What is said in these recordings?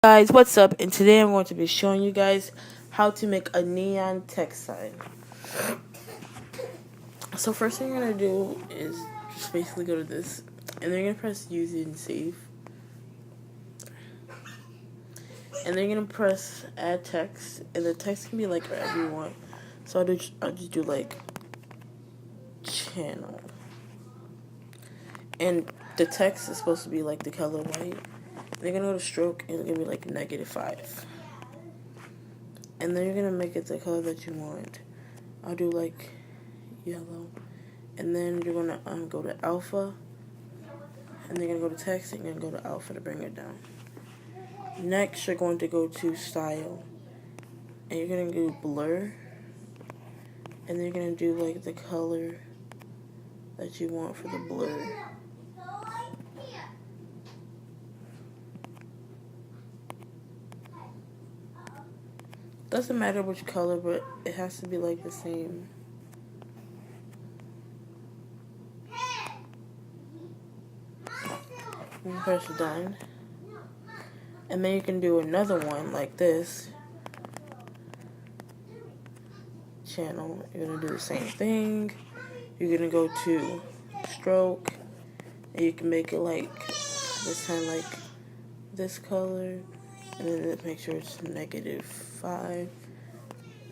Guys, what's up? And today I'm going to be showing you guys how to make a neon text sign. So first thing you're going to do is just basically go to this, and then you're going to press use and save. And then you're going to press add text, and the text can be like whatever you want. So I'll just do like channel. And the text is supposed to be like the color white. They're going to go to stroke, and it's going to be like -5. And then you're going to make it the color that you want. I'll do like yellow. And then you're going to go to alpha. And then you're going to go to text, and you're going to go to alpha to bring it down. Next, you're going to go to style. And you're going to do blur. And then you're going to do like the color that you want for the blur. Doesn't matter which color, but it has to be like the same. And press done. And then you can do another one like this. Channel. You're going to do the same thing. You're going to go to stroke. And you can make it like this time, like this color. And then make sure it's -5. Then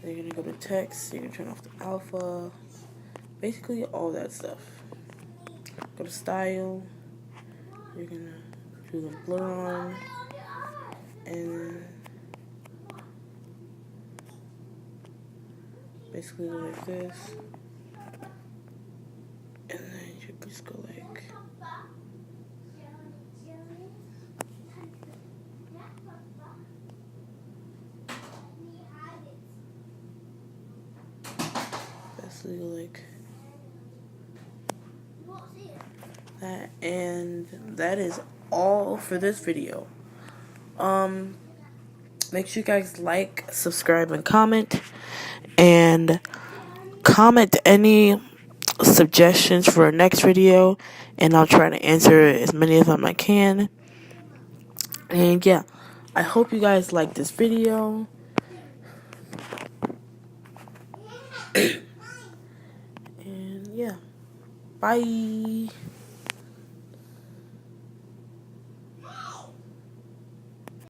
you're going to go to text. You can turn off the alpha. Basically all that stuff. Go to style. You're going to do the blur on. And basically go like this. And then you just go like. Basically go like that. And that is all for this video. Make sure you guys like, subscribe, and comment. And comment any suggestions for a next video, and I'll try to answer as many of them I can. And yeah, I hope you guys like this video. And yeah, bye.